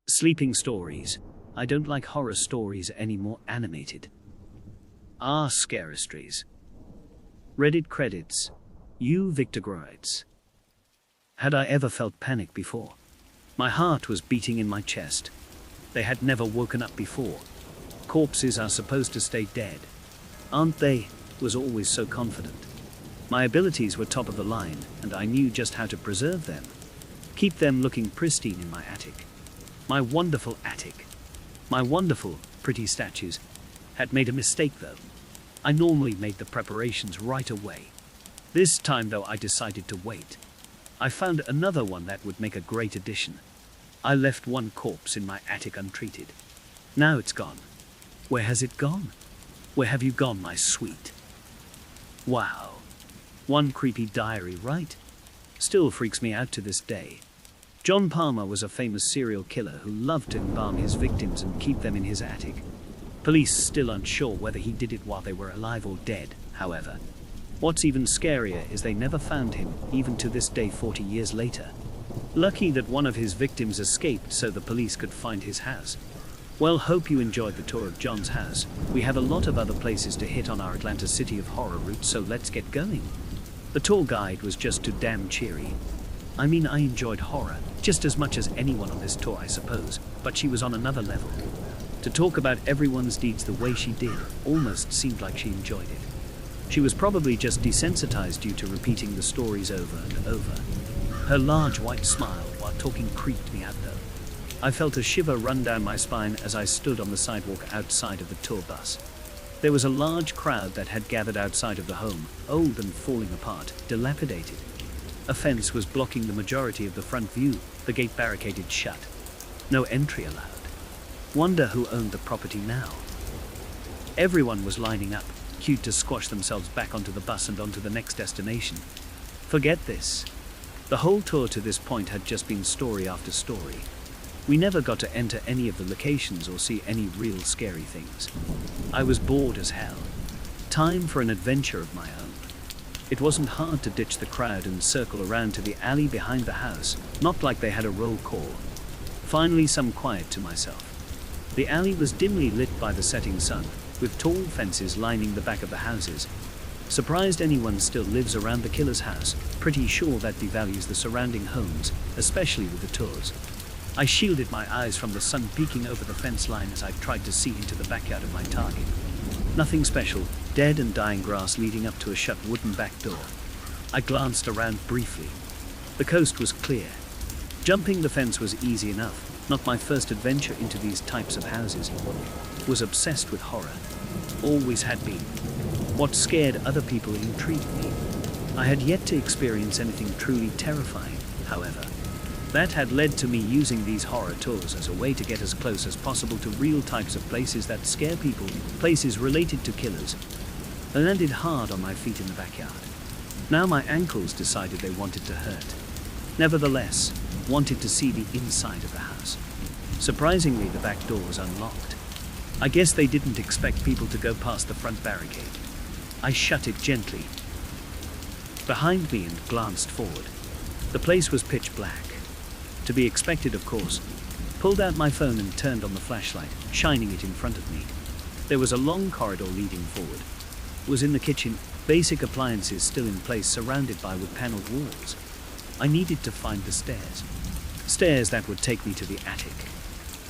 Sleeping stories. I don't like horror stories anymore animated. Scaristries. Reddit credits. You Victor writes. Had I ever felt panic before? My heart was beating in my chest. They had never woken up before. Corpses are supposed to stay dead, aren't they? Was always so confident. My abilities were top of the line, and I knew just how to preserve them. Keep them looking pristine in my attic. My wonderful attic. My wonderful, pretty statues had made a mistake though. I normally made the preparations right away. This time though I decided to wait. I found another one that would make a great addition. I left one corpse in my attic untreated. Now it's gone. Where has it gone? Where have you gone, my sweet? Wow. One creepy diary, right? Still freaks me out to this day. John Palmer was a famous serial killer who loved to embalm his victims and keep them in his attic. Police still unsure whether he did it while they were alive or dead, however. What's even scarier is they never found him, even to this day 40 years later. Lucky that one of his victims escaped so the police could find his house. Well, hope you enjoyed the tour of John's house. We have a lot of other places to hit on our Atlanta City of Horror route, so let's get going. The tour guide was just too damn cheery. I mean, I enjoyed horror just as much as anyone on this tour, I suppose, but she was on another level. To talk about everyone's deeds the way she did almost seemed like she enjoyed it. She was probably just desensitized due to repeating the stories over and over. Her large white smile while talking creeped me out though. I felt a shiver run down my spine as I stood on the sidewalk outside of the tour bus. There was a large crowd that had gathered outside of the home, old and falling apart, dilapidated. A fence was blocking the majority of the front view, the gate barricaded shut. No entry allowed. Wonder who owned the property now. Everyone was lining up, queued to squash themselves back onto the bus and onto the next destination. Forget this. The whole tour to this point had just been story after story. We never got to enter any of the locations or see any real scary things. I was bored as hell. Time for an adventure of my own. It wasn't hard to ditch the crowd and circle around to the alley behind the house, not like they had a roll call. Finally, some quiet to myself. The alley was dimly lit by the setting sun, with tall fences lining the back of the houses. Surprised anyone still lives around the killer's house, pretty sure that devalues the surrounding homes, especially with the tours. I shielded my eyes from the sun peeking over the fence line as I tried to see into the backyard of my target. Nothing special, dead and dying grass leading up to a shut wooden back door. I glanced around briefly. The coast was clear. Jumping the fence was easy enough, not my first adventure into these types of houses. Was obsessed with horror. Always had been. What scared other people intrigued me. I had yet to experience anything truly terrifying, however. That had led to me using these horror tours as a way to get as close as possible to real types of places that scare people, places related to killers. I landed hard on my feet in the backyard. Now my ankles decided they wanted to hurt. Nevertheless, wanted to see the inside of the house. Surprisingly, the back door was unlocked. I guess they didn't expect people to go past the front barricade. I shut it gently behind me and glanced forward. The place was pitch black. To be expected, of course. Pulled out my phone and turned on the flashlight, shining it in front of me. There was a long corridor leading forward. Was in the kitchen, basic appliances still in place, surrounded by wood-paneled walls. I needed to find the stairs. Stairs that would take me to the attic.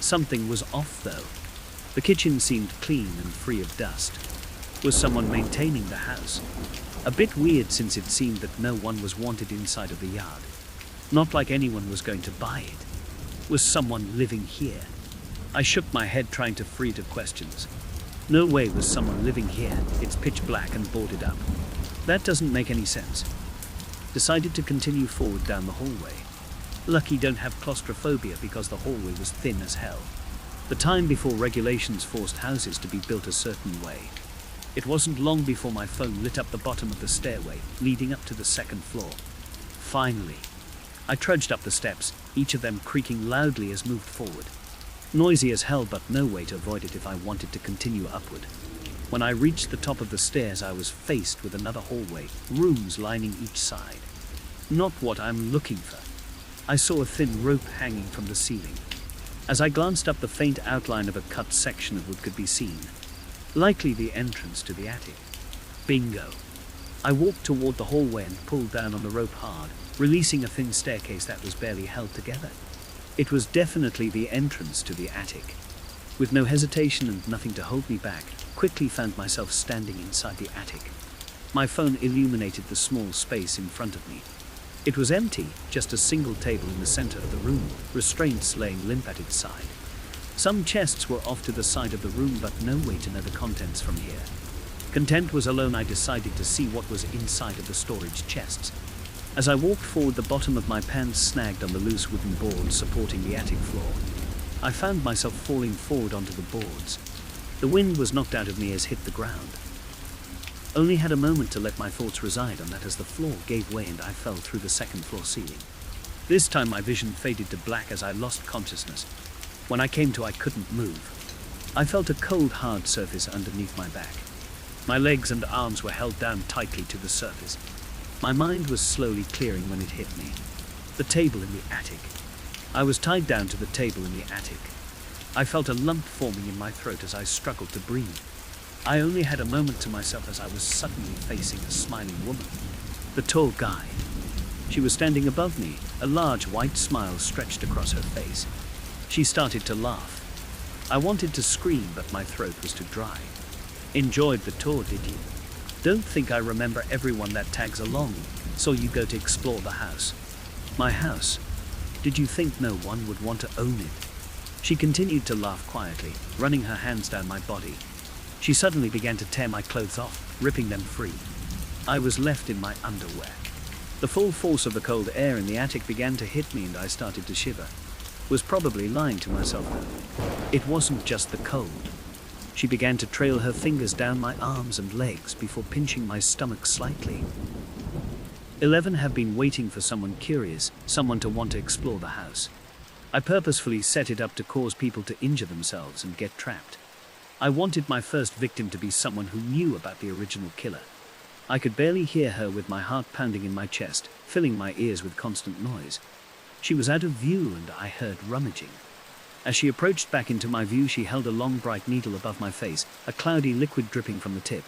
Something was off though. The kitchen seemed clean and free of dust. Was someone maintaining the house? A bit weird since it seemed that no one was wanted inside of the yard. Not like anyone was going to buy it. Was someone living here? I shook my head trying to free it of questions. No way was someone living here. It's pitch black and boarded up. That doesn't make any sense. Decided to continue forward down the hallway. Lucky don't have claustrophobia because the hallway was thin as hell. The time before regulations forced houses to be built a certain way. It wasn't long before my phone lit up the bottom of the stairway leading up to the second floor. Finally. I trudged up the steps, each of them creaking loudly as moved forward. Noisy as hell, but no way to avoid it if I wanted to continue upward. When I reached the top of the stairs, I was faced with another hallway, rooms lining each side. Not what I'm looking for. I saw a thin rope hanging from the ceiling. As I glanced up, the faint outline of a cut section of wood could be seen. Likely the entrance to the attic. Bingo. I walked toward the hallway and pulled down on the rope hard, releasing a thin staircase that was barely held together. It was definitely the entrance to the attic. With no hesitation and nothing to hold me back, quickly found myself standing inside the attic. My phone illuminated the small space in front of me. It was empty, just a single table in the center of the room, restraints laying limp at its side. Some chests were off to the side of the room, but no way to know the contents from here. Content was alone, I decided to see what was inside of the storage chests. As I walked forward, the bottom of my pants snagged on the loose wooden board supporting the attic floor. I found myself falling forward onto the boards. The wind was knocked out of me as hit the ground. Only had a moment to let my thoughts reside on that as the floor gave way and I fell through the second floor ceiling. This time my vision faded to black as I lost consciousness. When I came to, I couldn't move. I felt a cold, hard surface underneath my back. My legs and arms were held down tightly to the surface. My mind was slowly clearing when it hit me. The table in the attic. I was tied down to the table in the attic. I felt a lump forming in my throat as I struggled to breathe. I only had a moment to myself as I was suddenly facing a smiling woman. The tall guy. She was standing above me, a large white smile stretched across her face. She started to laugh. I wanted to scream, but my throat was too dry. Enjoyed the tour, did you? Don't think I remember everyone that tags along. Saw you go to explore the house. My house? Did you think no one would want to own it? She continued to laugh quietly, running her hands down my body. She suddenly began to tear my clothes off, ripping them free. I was left in my underwear. The full force of the cold air in the attic began to hit me and I started to shiver. Was probably lying to myself though. It wasn't just the cold. She began to trail her fingers down my arms and legs before pinching my stomach slightly. 11 have been waiting for someone curious, someone to want to explore the house. I purposefully set it up to cause people to injure themselves and get trapped. I wanted my first victim to be someone who knew about the original killer. I could barely hear her with my heart pounding in my chest, filling my ears with constant noise. She was out of view and I heard rummaging. As she approached back into my view, she held a long bright needle above my face, a cloudy liquid dripping from the tip.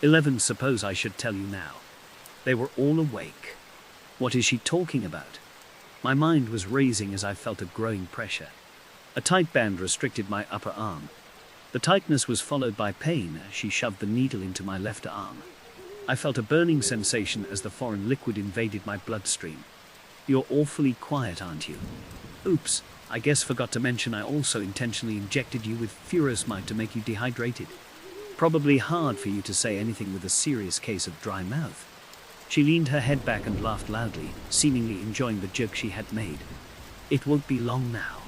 11, suppose I should tell you now. They were all awake. What is she talking about? My mind was racing as I felt a growing pressure. A tight band restricted my upper arm. The tightness was followed by pain as she shoved the needle into my left arm. I felt a burning sensation as the foreign liquid invaded my bloodstream. You're awfully quiet, aren't you? Oops, I guess forgot to mention I also intentionally injected you with furosemide to make you dehydrated. Probably hard for you to say anything with a serious case of dry mouth. She leaned her head back and laughed loudly, seemingly enjoying the joke she had made. It won't be long now.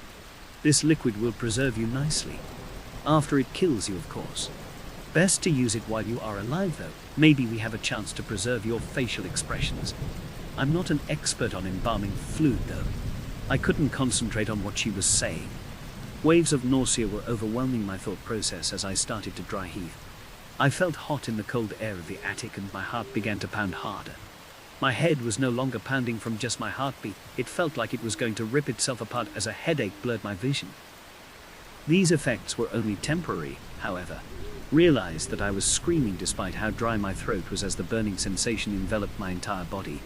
This liquid will preserve you nicely. After it kills you, of course. Best to use it while you are alive, though. Maybe we have a chance to preserve your facial expressions. I'm not an expert on embalming fluid, though. I couldn't concentrate on what she was saying. Waves of nausea were overwhelming my thought process as I started to dry heave. I felt hot in the cold air of the attic and my heart began to pound harder. My head was no longer pounding from just my heartbeat. It felt like it was going to rip itself apart as a headache blurred my vision. These effects were only temporary, however. Realized that I was screaming despite how dry my throat was as the burning sensation enveloped my entire body.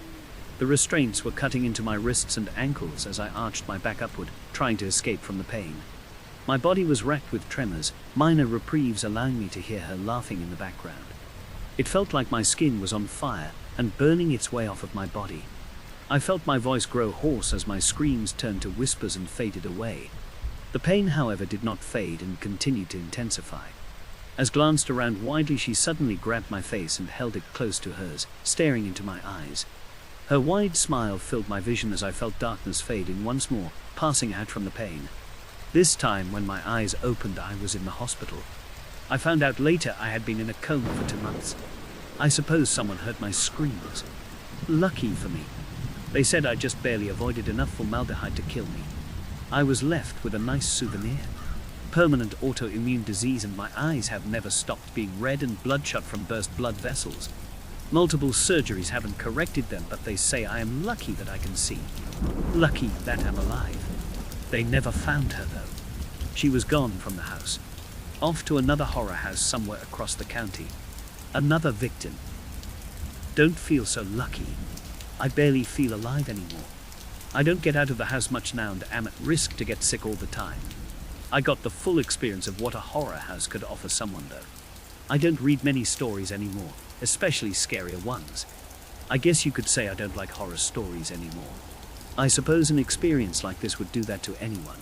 The restraints were cutting into my wrists and ankles as I arched my back upward, trying to escape from the pain. My body was racked with tremors, minor reprieves allowing me to hear her laughing in the background. It felt like my skin was on fire and burning its way off of my body. I felt my voice grow hoarse as my screams turned to whispers and faded away. The pain, however, did not fade and continued to intensify. As glanced around widely, she suddenly grabbed my face and held it close to hers, staring into my eyes. Her wide smile filled my vision as I felt darkness fade in once more, passing out from the pain. This time, when my eyes opened, I was in the hospital. I found out later I had been in a coma for 2 months. I suppose someone heard my screams. Lucky for me. They said I just barely avoided enough formaldehyde to kill me. I was left with a nice souvenir. Permanent autoimmune disease, and my eyes have never stopped being red and bloodshot from burst blood vessels. Multiple surgeries haven't corrected them, but they say I am lucky that I can see. Lucky that I'm alive. They never found her, though. She was gone from the house, off to another horror house somewhere across the county. Another victim. Don't feel so lucky. I barely feel alive anymore. I don't get out of the house much now and am at risk to get sick all the time. I got the full experience of what a horror house could offer someone, though. I don't read many stories anymore, especially scarier ones. I guess you could say I don't like horror stories anymore. I suppose an experience like this would do that to anyone.